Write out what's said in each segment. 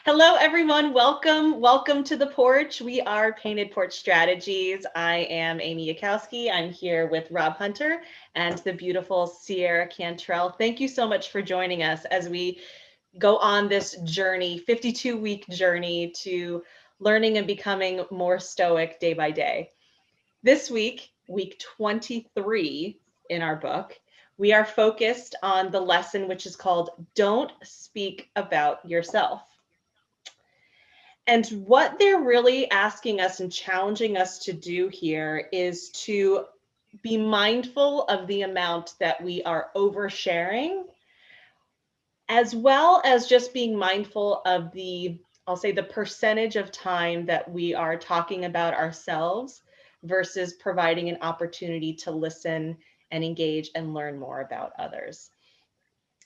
Hello, everyone. Welcome to the porch. We are Painted Porch Strategies. I am Amy Yakowski. I'm here with Rob Hunter and the beautiful Sierra Cantrell. Thank you so much for joining us as we go on this journey, 52-week journey to learning and becoming more stoic day by day. This week, week 23 in our book, we are focused on the lesson which is called Don't Speak About Yourself. And what they're really asking us and challenging us to do here is to be mindful of the amount that we are oversharing, as well as just being mindful of I'll say the percentage of time that we are talking about ourselves versus providing an opportunity to listen and engage and learn more about others.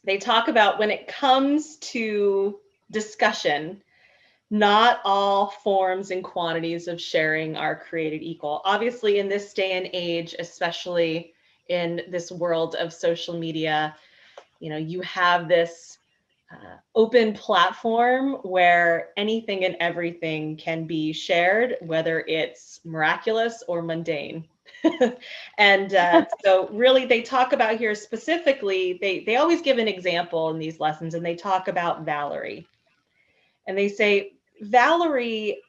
They talk about when it comes to discussion, not all forms and quantities of sharing are created equal. Obviously, in this day and age, especially in this world of social media, you have this open platform where anything and everything can be shared, whether it's miraculous or mundane. And so really they talk about here specifically, they always give an example in these lessons, and they talk about Valerie. And they say, Valerie,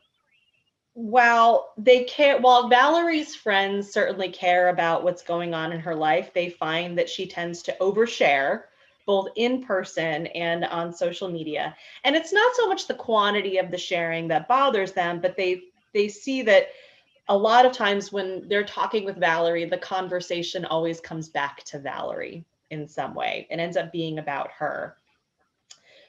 while Valerie's friends certainly care about what's going on in her life, they find that she tends to overshare both in person and on social media. And it's not so much the quantity of the sharing that bothers them, but they see that a lot of times when they're talking with Valerie, the conversation always comes back to Valerie in some way and ends up being about her.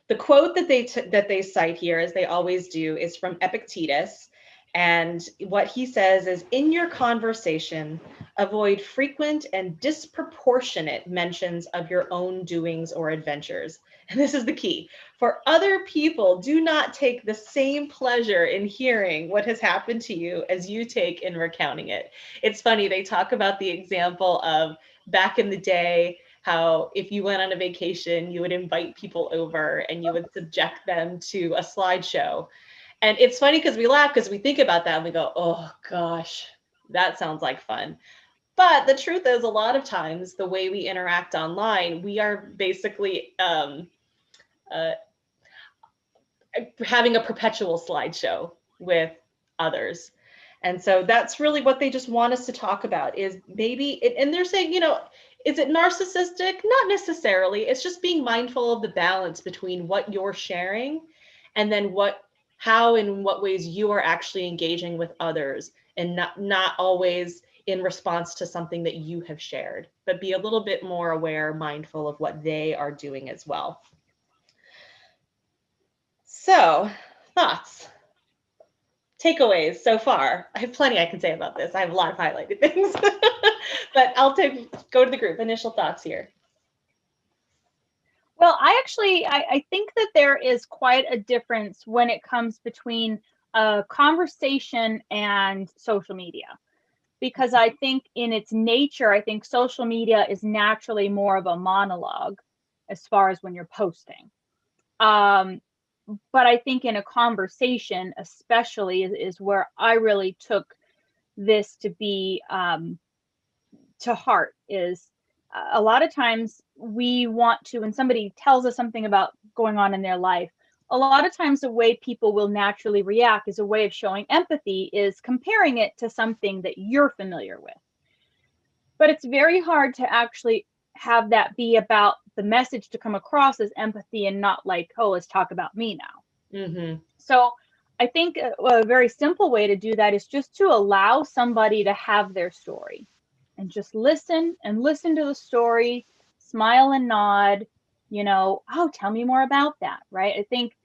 The quote that they cite here, as they always do, is from Epictetus. And what he says is, in your conversation, avoid frequent and disproportionate mentions of your own doings or adventures. And this is the key. For other people do not take the same pleasure in hearing what has happened to you as you take in recounting it. It's funny, they talk about the example of back in the day, how if you went on a vacation, you would invite people over and you would subject them to a slideshow. And it's funny because we laugh because we think about that and we go, oh gosh, that sounds like fun. But the truth is, a lot of times the way we interact online, we are basically having a perpetual slideshow with others. And so that's really what they just want us to talk about is maybe, and they're saying, is it narcissistic? Not necessarily. It's just being mindful of the balance between what you're sharing and then how and what ways you are actually engaging with others, and not always in response to something that you have shared, but be a little bit more aware, mindful of what they are doing as well. So, thoughts? Takeaways so far. I have plenty I can say about this. I have a lot of highlighted things, but I'll go to the group. Initial thoughts here. Well, I think that there is quite a difference when it comes between a conversation and social media. Because I think in its nature, I think social media is naturally more of a monologue as far as when you're posting. But I think in a conversation, especially, is where I really took this to be to heart. Is a lot of times we want to, when somebody tells us something about going on in their life, a lot of times the way people will naturally react is a way of showing empathy, is comparing it to something that you're familiar with. But it's very hard to actually have that be about the message to come across as empathy and not like, oh, let's talk about me now. Mm-hmm. So I think a very simple way to do that is just to allow somebody to have their story and just listen to the story, smile and nod, oh, tell me more about that, right? I think,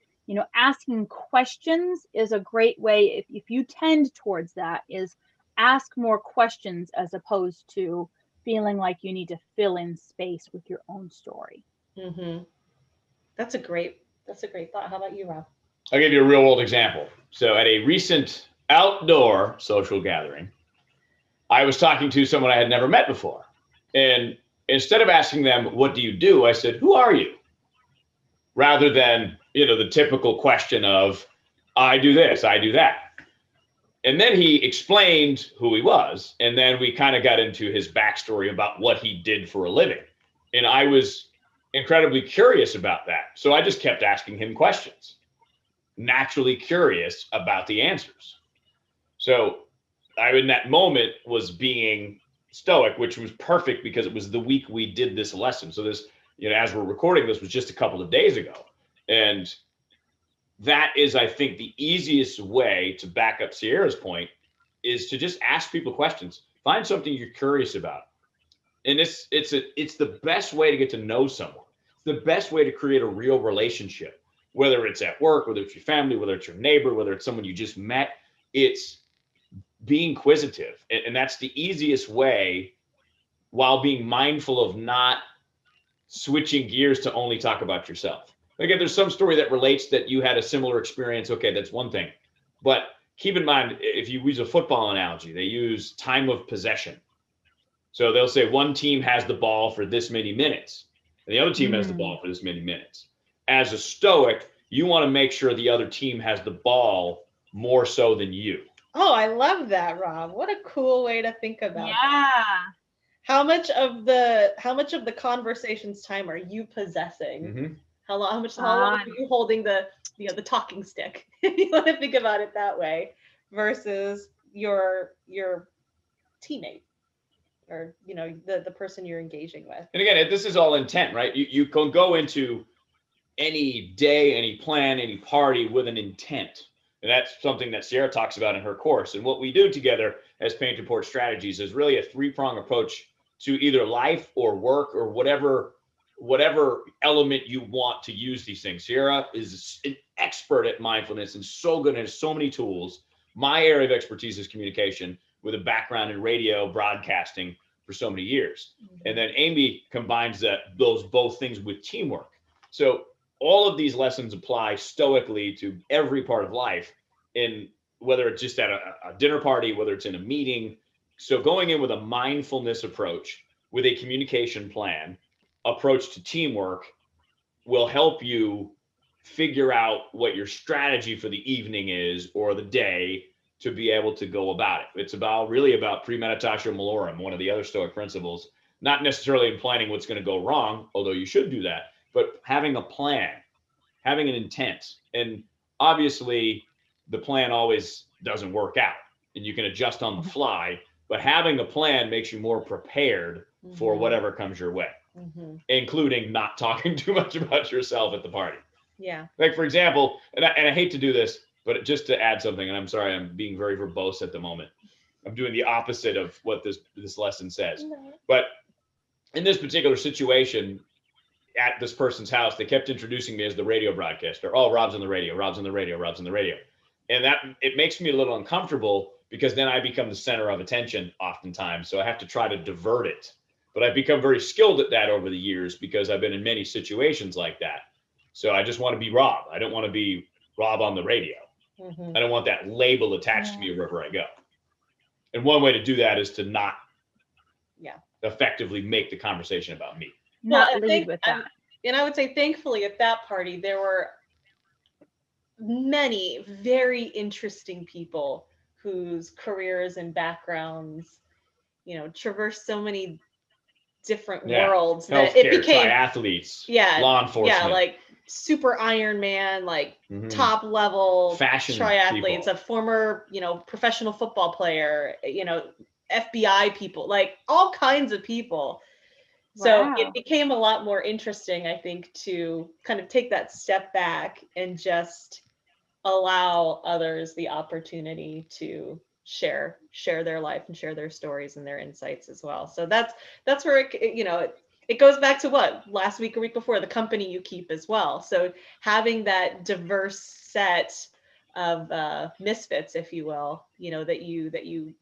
asking questions is a great way. If you tend towards that, is ask more questions as opposed to feeling like you need to fill in space with your own story. Mm-hmm. That's a great thought. How about you, Rob? I'll give you a real world example. So at a recent outdoor social gathering, I was talking to someone I had never met before. And instead of asking them, what do you do? I said, who are you? Rather than, the typical question of, I do this, I do that. And then he explained who he was. And then we kind of got into his backstory about what he did for a living. And I was incredibly curious about that. So I just kept asking him questions, naturally curious about the answers. So I, in that moment, was being stoic, which was perfect because it was the week we did this lesson. So this, as we're recording this, was just a couple of days ago. And that is, I think, the easiest way to back up Sierra's point is to just ask people questions. Find something you're curious about. And it's the best way to get to know someone. It's the best way to create a real relationship, whether it's at work, whether it's your family, whether it's your neighbor, whether it's someone you just met. It's being inquisitive. And that's the easiest way, while being mindful of not switching gears to only talk about yourself. Again, there's some story that relates that you had a similar experience. Okay, that's one thing. But keep in mind, if you use a football analogy, they use time of possession. So they'll say one team has the ball for this many minutes, and the other team has the ball for this many minutes. As a Stoic, you want to make sure the other team has the ball more so than you. Oh, I love that, Rob. What a cool way to think about that. How much of the conversation's time are you possessing? Mm-hmm. How long are you holding the talking stick? You want to think about it that way versus your teammate or the person you're engaging with. And again, this is all intent, right? You can go into any day, any plan, any party with an intent. And that's something that Sierra talks about in her course. And what we do together as Paint Report Strategies is really a three-prong approach to either life or work or whatever element you want to use these things. Sierra is an expert at mindfulness and so good and has so many tools. My area of expertise is communication, with a background in radio broadcasting for so many years. Mm-hmm. And then Amy combines those both things with teamwork. So all of these lessons apply stoically to every part of life, in whether it's just at a dinner party, whether it's in a meeting. So going in with a mindfulness approach, with a communication plan, approach to teamwork will help you figure out what your strategy for the evening is or the day to be able to go about it. It's really about premeditatio malorum, one of the other Stoic principles, not necessarily in planning what's going to go wrong, although you should do that, but having a plan, having an intent. And obviously the plan always doesn't work out and you can adjust on the fly, but having a plan makes you more prepared for whatever comes your way, including not talking too much about yourself at the party. Yeah. Like, for example, and I hate to do this, but just to add something, and I'm sorry, I'm being very verbose at the moment. I'm doing the opposite of what this lesson says. No. But in this particular situation, at this person's house, they kept introducing me as the radio broadcaster. Oh, Rob's on the radio, Rob's on the radio, Rob's on the radio. And that, it makes me a little uncomfortable because then I become the center of attention oftentimes. So I have to try to divert it. But I've become very skilled at that over the years because I've been in many situations like that. So I just want to be Rob. I don't want to be Rob on the radio. I don't want that label attached to me wherever I go. And one way to do that is to not effectively make the conversation about me. Not lead with that. And I would say, thankfully, at that party, there were many very interesting people whose careers and backgrounds, traverse so many different worlds that healthcare, it became triathletes, law enforcement, like super Ironman, like top level fashion triathletes, people. a former professional football player, FBI people, like all kinds of people. So it became a lot more interesting, I think, to kind of take that step back and just allow others the opportunity to share their life and share their stories and their insights as well. So that's where it goes back to what last week or week before, the company you keep as well. So having that diverse set of misfits, if you will, that you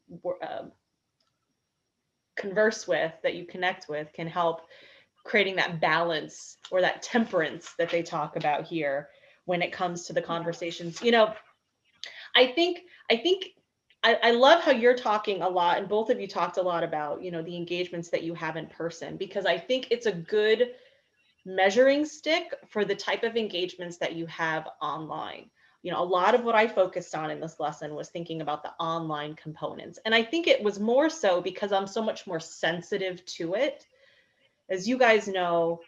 converse with, that you connect with, can help creating that balance or that temperance that they talk about here when it comes to the conversations. I think I love how you're talking a lot, and both of you talked a lot about, the engagements that you have in person, because I think it's a good measuring stick for the type of engagements that you have online. You know, a lot of what I focused on in this lesson was thinking about the online components. And I think it was more so because I'm so much more sensitive to it. As you guys know,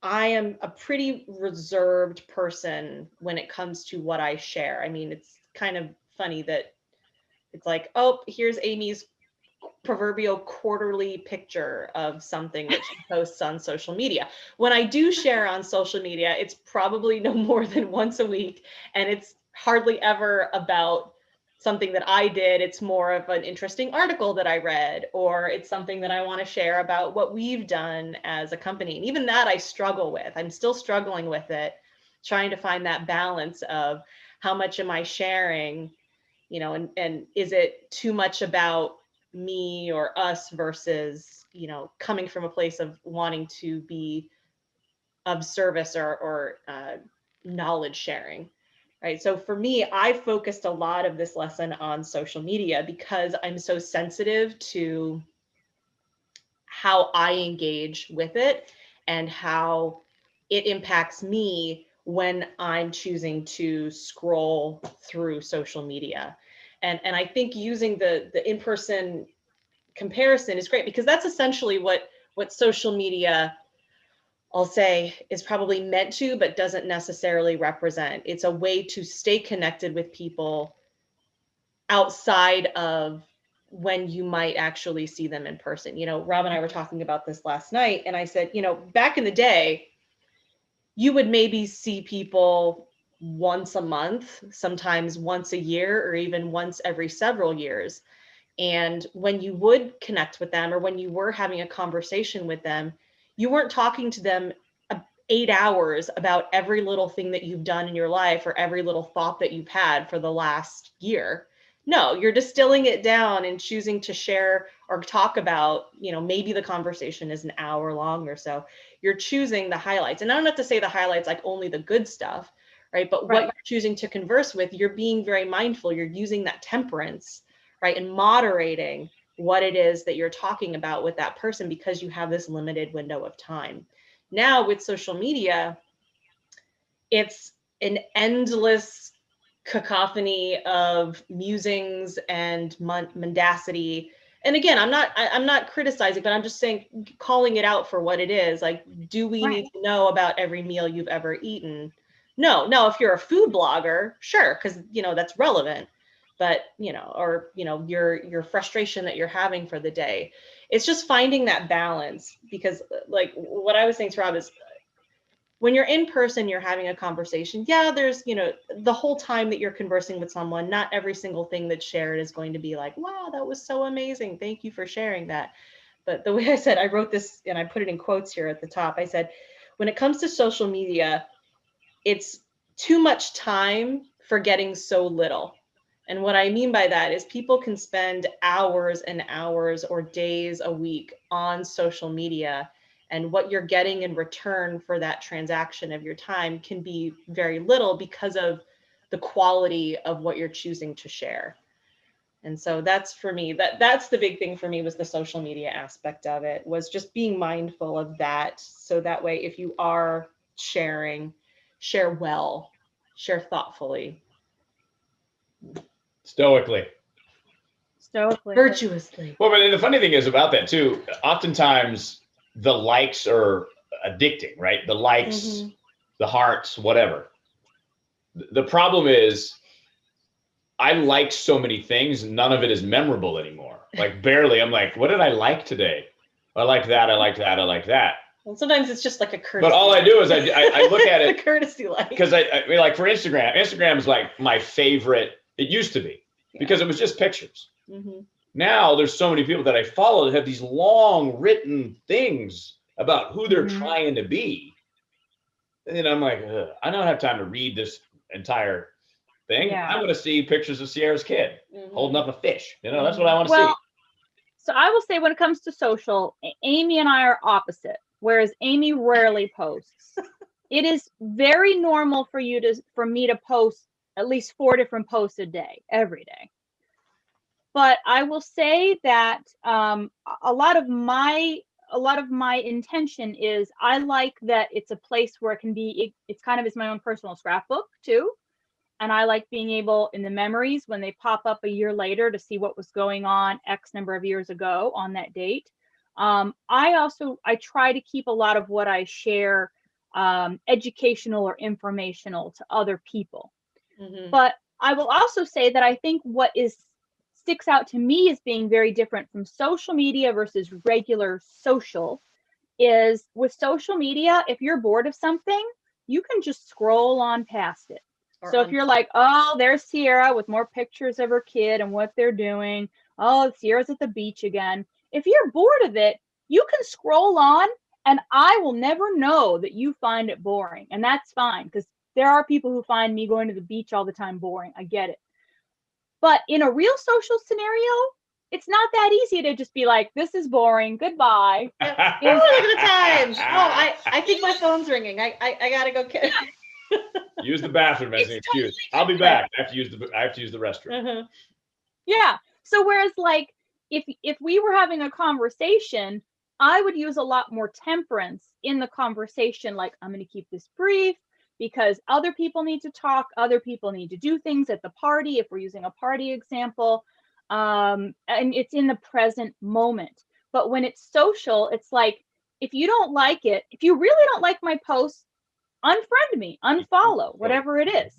I am a pretty reserved person when it comes to what I share. I mean, it's kind of funny that it's like, oh, here's Amy's proverbial quarterly picture of something that she posts on social media. When I do share on social media, it's probably no more than once a week, and it's hardly ever about something that I did. It's more of an interesting article that I read, or it's something that I want to share about what we've done as a company. And even that I struggle with. I'm still struggling with it, trying to find that balance of how much am I sharing, you know, and is it too much about me or us versus, you know, coming from a place of wanting to be of service or knowledge sharing, right? So for me, I focused a lot of this lesson on social media because I'm so sensitive to how I engage with it and how it impacts me when I'm choosing to scroll through social media. And I think using the in-person comparison is great because that's essentially what social media, I'll say, is probably meant to, but doesn't necessarily represent. It's a way to stay connected with people outside of when you might actually see them in person. You know, Rob and I were talking about this last night, and I said, you know, back in the day, you would maybe see people once a month, sometimes once a year, or even once every several years. And when you would connect with them or when you were having a conversation with them, you weren't talking to them 8 hours about every little thing that you've done in your life or every little thought that you've had for the last year. No, you're distilling it down and choosing to share or talk about, you know, maybe the conversation is an hour long or so. You're choosing the highlights. And I don't have to say the highlights like only the good stuff, right? But what you're choosing to converse with, you're being very mindful. You're using that temperance, right? And moderating what it is that you're talking about with that person because you have this limited window of time. Now with social media, it's an endless cacophony of musings and mendacity. And again, I'm not criticizing, but I'm just saying, calling it out for what it is. Like, do we need to know about every meal you've ever eaten? No. If you're a food blogger, sure, because you know that's relevant. But you know, or you know, your frustration that you're having for the day. It's just finding that balance because, like what I was saying to Rob is, when you're in person, you're having a conversation. Yeah, there's, you know, the whole time that you're conversing with someone, not every single thing that's shared is going to be like, wow, that was so amazing. Thank you for sharing that. But the way I said, I wrote this and I put it in quotes here at the top. I said, when it comes to social media, it's too much time for getting so little. And what I mean by that is people can spend hours and hours or days a week on social media, and what you're getting in return for that transaction of your time can be very little because of the quality of what you're choosing to share. And so that's for me, that's the big thing for me, was the social media aspect of it, was just being mindful of that. So that way, if you are sharing, share well, share thoughtfully, Stoically. virtuously. Well, but the funny thing is about that too, oftentimes the likes are addicting, right? The likes, the hearts, whatever. The problem is I like so many things, none of it is memorable anymore. Like barely. I'm like, what did I like today? I like that. I like that. I like that. Well, sometimes it's just like a courtesy. But all I do is I look at it. The courtesy like. Because I mean, like for Instagram, Instagram is like my favorite. It used to be because it was just pictures. Now there's so many people that I follow that have these long written things about who they're trying to be. And I'm like, I don't have time to read this entire thing. Yeah. I want to see pictures of Sierra's kid holding up a fish. You know, that's what I want to see. So I will say, when it comes to social, Amy and I are opposite. Whereas Amy rarely posts. It is very normal for me to post at least 4 different posts a day, every day. But I will say that a lot of my a lot of my intention is I like that it's a place where it can be, it's kind of is my own personal scrapbook too. And I like being able in the memories when they pop up a year later to see what was going on X number of years ago on that date. I try to keep a lot of what I share educational or informational to other people. But I will also say that I think what sticks out to me as being very different from social media versus regular social is with social media, if you're bored of something, you can just scroll on past it. So if you're like, oh, there's Sierra with more pictures of her kid and what they're doing. Oh, Sierra's at the beach again. If you're bored of it, you can scroll on and I will never know that you find it boring. And that's fine because there are people who find me going to the beach all the time boring. I get it. But in a real social scenario, it's not that easy to just be like, this is boring. Goodbye. Oh, look at the time. Oh, I think my phone's ringing. I gotta go. Use the bathroom as an excuse. I'll be back. I have to use the restroom. Yeah. So whereas like if we were having a conversation, I would use a lot more temperance in the conversation. Like, I'm going to keep this brief because other people need to talk. Other people need to do things at the party. If we're using a party example, and it's in the present moment. But when it's social, it's like, if you don't like it, if you really don't like my post, unfriend me, unfollow, whatever it is.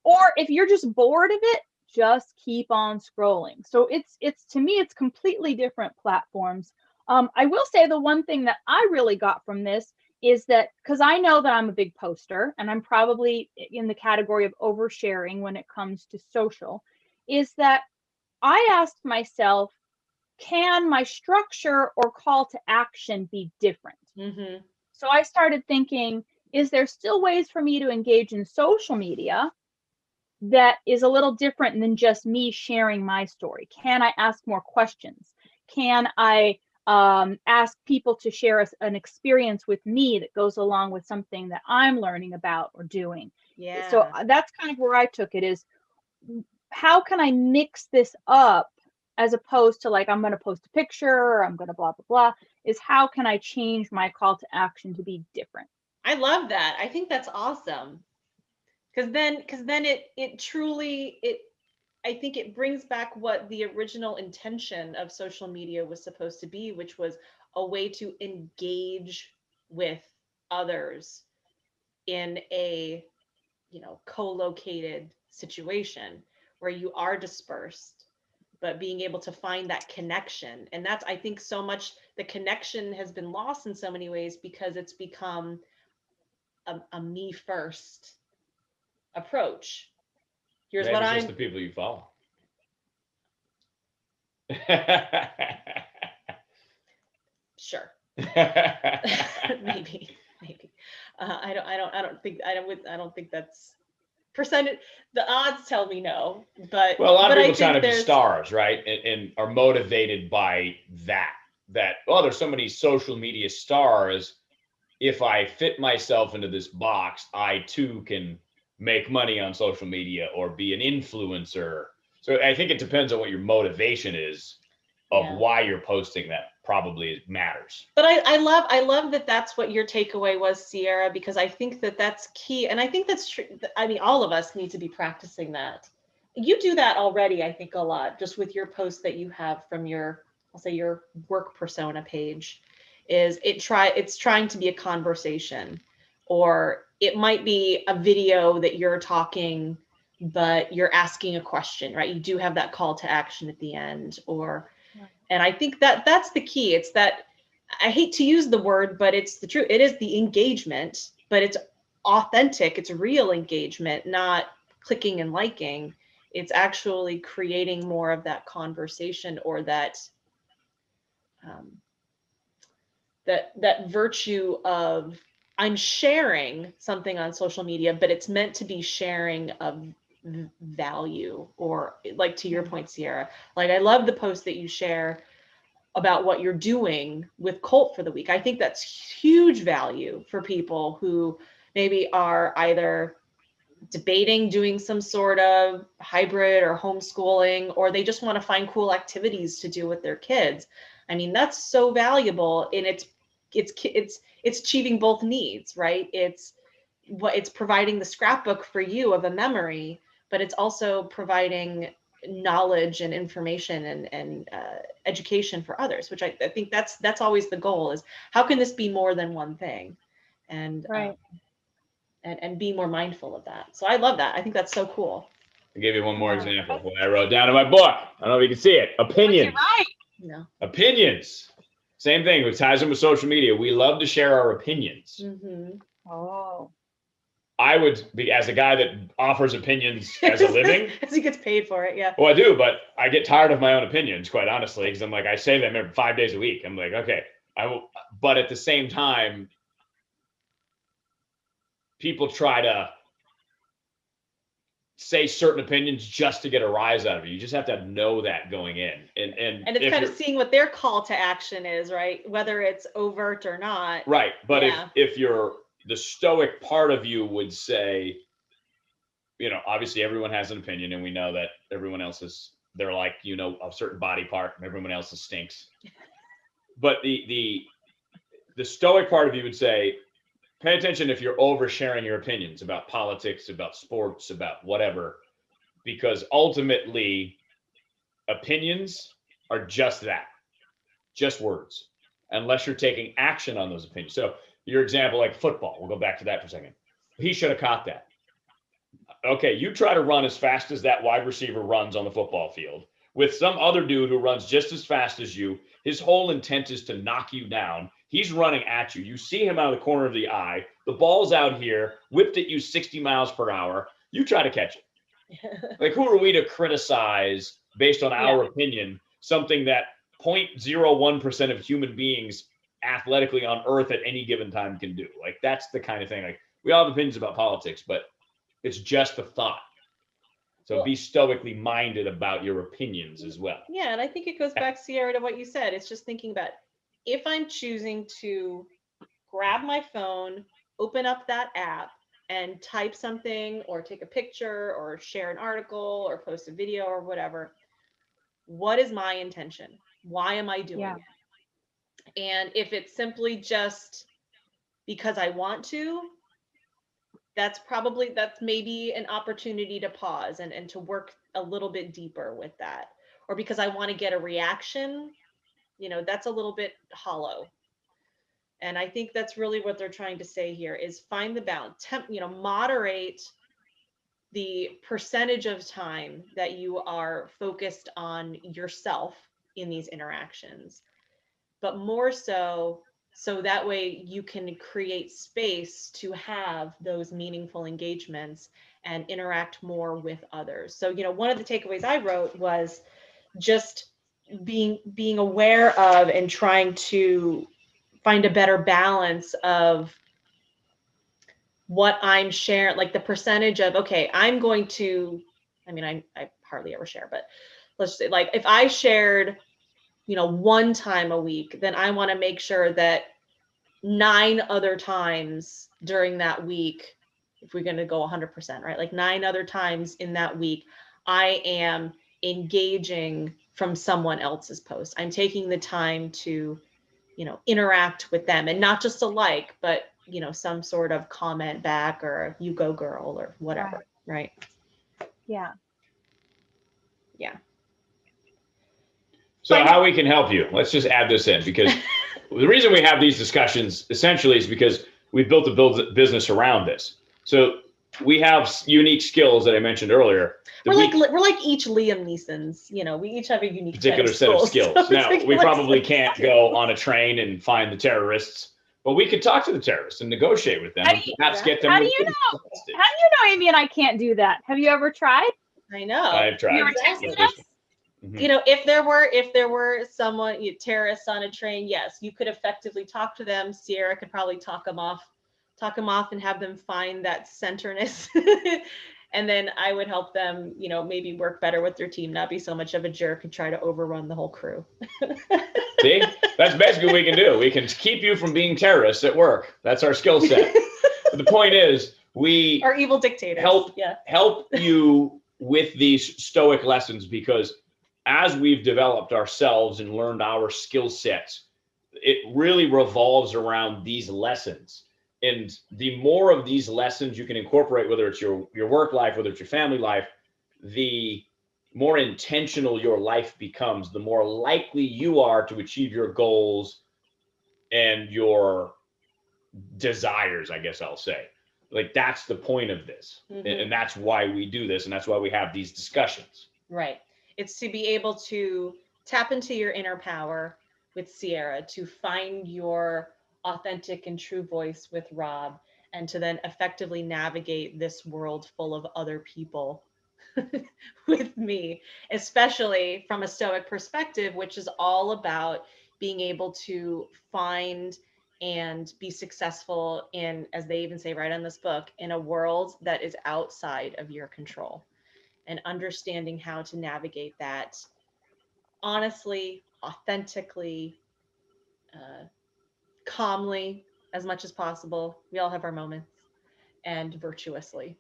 Or if you're just bored of it, just keep on scrolling. So it's to me, it's completely different platforms. I will say the one thing that I really got from this is that, because I know that I'm a big poster and I'm probably in the category of oversharing when it comes to social, is that I asked myself, can my structure or call to action be different? So I started thinking, is there still ways for me to engage in social media that is a little different than just me sharing my story? Can I ask more questions? Can I ask people to share an experience with me that goes along with something that I'm learning about or doing? Yeah. So that's kind of where I took it, is how can I mix this up as opposed to like, I'm going to post a picture or I'm going to blah, blah, blah, is how can I change my call to action to be different? I love that. I think that's awesome. Because then it truly, I think it brings back what the original intention of social media was supposed to be, which was a way to engage with others in a, co-located situation where you are dispersed, but being able to find that connection. And that's, I think, so much the connection has been lost in so many ways because it's become a me first approach. Here's Maybe what it's I'm. just the people you follow. Sure. maybe. I don't think that's percentage. The odds tell me no, but well, a lot of people I trying to be there's stars, right? And are motivated by that. Oh, there's so many social media stars. If I fit myself into this box, I too can make money on social media or be an influencer. So I think it depends on what your motivation is of why you're posting. That probably matters. But I love that that's what your takeaway was, Sierra, because I think that that's key. And I think that's true. I mean, all of us need to be practicing that. You do that already, I think, a lot, just with your posts that you have from your, I'll say, your work persona page. It's trying to be a conversation, or it might be a video that you're talking, but you're asking a question, right? You do have that call to action at the end, and I think that that's the key. It's that, I hate to use the word, but it's the truth. It is the engagement, but it's authentic. It's real engagement, not clicking and liking. It's actually creating more of that conversation, or that that virtue of, I'm sharing something on social media, but it's meant to be sharing of value, or like to your point, Sierra, like I love the post that you share about what you're doing with Colt for the week. I think that's huge value for people who maybe are either debating doing some sort of hybrid or homeschooling, or they just want to find cool activities to do with their kids. I mean, that's so valuable, and it's achieving both needs, right? It's providing the scrapbook for you of a memory, but it's also providing knowledge and information and education for others, which I think that's always the goal, is how can this be more than one thing, and Right. and be more mindful of that. So I love that. I think that's so cool. I'll give you one more Yeah. example. What I wrote down in my book. I don't know if you can see it. Opinions. Right. No. Opinions. Same thing. It ties in with social media. We love to share our opinions. Mm-hmm. Oh. I would be, as a guy that offers opinions as a living. As he gets paid for it, yeah. Well, I do, but I get tired of my own opinions, quite honestly, because I'm like, I say them every 5 days a week. I'm like, okay, I will. But at the same time, people try to say certain opinions just to get a rise out of you. You just have to know that going in. And it's kind of seeing what their call to action is, right? Whether it's overt or not. Right. But Yeah. if you're the Stoic part of you would say, obviously everyone has an opinion, and we know that everyone else they're like, a certain body part, and everyone else stinks. But the Stoic part of you would say, pay attention if you're oversharing your opinions about politics, about sports, about whatever, because ultimately opinions are just that, just words, unless you're taking action on those opinions. So your example, like football, we'll go back to that for a second. He should have caught that. Okay, you try to run as fast as that wide receiver runs on the football field with some other dude who runs just as fast as you. His whole intent is to knock you down. He's running at you. You see him out of the corner of the eye. The ball's out here, whipped at you 60 miles per hour. You try to catch it. Like, who are we to criticize based on our opinion, something that 0.01% of human beings athletically on earth at any given time can do? Like, that's the kind of thing. Like, we all have opinions about politics, but it's just a thought. So be stoically minded about your opinions as well. Yeah, and I think it goes back, Sierra, to what you said. It's just thinking about, if I'm choosing to grab my phone, open up that app, and type something, or take a picture, or share an article, or post a video, or whatever, what is my intention? Why am I doing it? And if it's simply just because I want to, that's maybe an opportunity to pause and to work a little bit deeper with that. Or because I want to get a reaction, that's a little bit hollow. And I think that's really what they're trying to say here, is find the balance, moderate the percentage of time that you are focused on yourself in these interactions, but more so that way you can create space to have those meaningful engagements and interact more with others. So, one of the takeaways I wrote was just being aware of and trying to find a better balance of what I'm sharing, like the percentage of, okay, I'm going to, I hardly ever share, but let's say, like, if I shared, one time a week, then I want to make sure that 9 other times during that week, if we're going to go 100%, right? Like 9 other times in that week, I am engaging from someone else's post. I'm taking the time to, interact with them, and not just a like, but, some sort of comment back, or you go girl, or whatever. Right. Yeah. Yeah. So how we can help you, let's just add this in, because the reason we have these discussions essentially is because we've built a business around this. So we have unique skills that I mentioned earlier. We're like each Liam Neeson's, we each have a unique particular set of skills. Now, we probably can't go on a train and find the terrorists, but we could talk to the terrorists and negotiate with them, and perhaps get them. How do you know, Amy and I can't do that? Have you ever tried? I know. I've tried. You ever tested us? Mm-hmm. If there were someone, terrorists on a train, yes, you could effectively talk to them. Sierra could probably talk them off and have them find that centerness. And then I would help them, maybe work better with their team, not be so much of a jerk and try to overrun the whole crew. See, that's basically what we can do. We can keep you from being terrorists at work. That's our skill set. But the point is, we are evil dictators. Help you with these Stoic lessons, because as we've developed ourselves and learned our skill sets, it really revolves around these lessons. And the more of these lessons you can incorporate, whether it's your work life, whether it's your family life, the more intentional your life becomes, the more likely you are to achieve your goals and your desires, I guess I'll say. Like, that's the point of this. And that's why we do this. And that's why we have these discussions. Right. It's to be able to tap into your inner power with Sierra, to find your authentic and true voice with Rob, and to then effectively navigate this world full of other people with me, especially from a Stoic perspective, which is all about being able to find and be successful in, as they even say right on this book, in a world that is outside of your control, and understanding how to navigate that honestly, authentically, calmly, as much as possible. We all have our moments, and virtuously.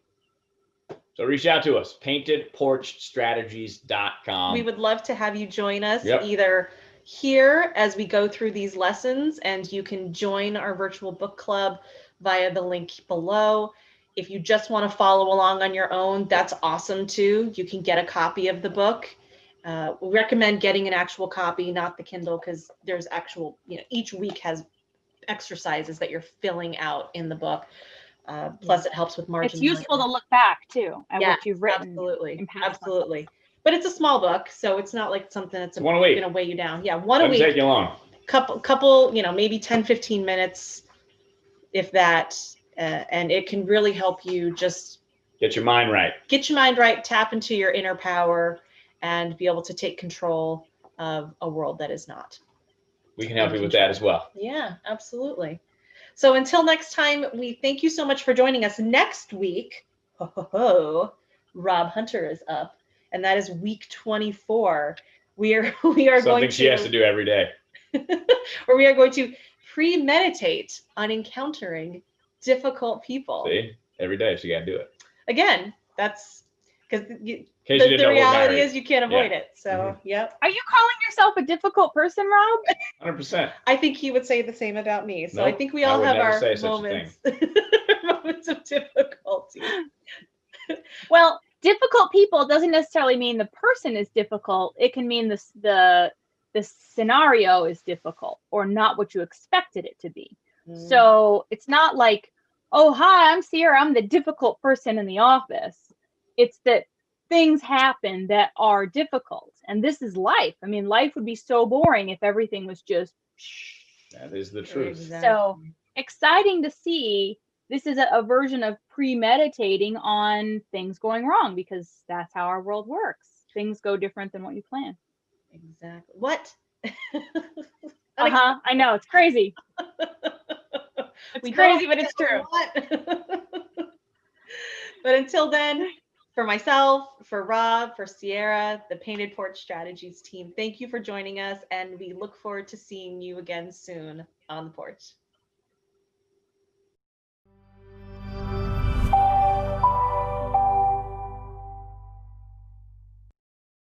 So reach out to us, paintedporchstrategies.com. We would love to have you join us Yep. either here as we go through these lessons, and you can join our virtual book club via the link below. If you just want to follow along on your own, that's awesome too. You can get a copy of the book. We recommend getting an actual copy, not the Kindle, because there's actual, each week has exercises that you're filling out in the book. Plus, it helps with margin. It's useful to look back too at Yeah, what you've written. absolutely, absolutely. But it's a small book, so it's not like something that's one a week. Going to weigh you down. Yeah, one a Doesn't week. take you long. Couple, maybe 10, 15 minutes, if that, and it can really help you just get your mind right. Tap into your inner power, and be able to take control of a world that is not. We can help you with that as well. Yeah, absolutely. So until next time, we thank you so much for joining us. Next week, Rob Hunter is up, and that is week 24. We are something she has to do every day. Where we are going to premeditate on encountering difficult people. See, every day she got to do it. Again, that's because the reality is you can't avoid it. So, yep. Are you calling yourself a difficult person, Rob? 100%. I think he would say the same about me. So I think we all have our moments, moments of difficulty. Well, difficult people doesn't necessarily mean the person is difficult. It can mean the scenario is difficult or not what you expected it to be. So it's not like, oh, hi, I'm Sierra, I'm the difficult person in the office. It's that things happen that are difficult. And this is life. I mean, life would be so boring if everything was just. That is the truth. Exactly. So exciting to see. This is a version of premeditating on things going wrong, because that's how our world works. Things go different than what you plan. Exactly. What? I know, it's crazy. It's crazy, but it's true. But until then, for myself, for Rob, for Sierra, the Painted Porch Strategies team, thank you for joining us, and we look forward to seeing you again soon on the porch.